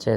6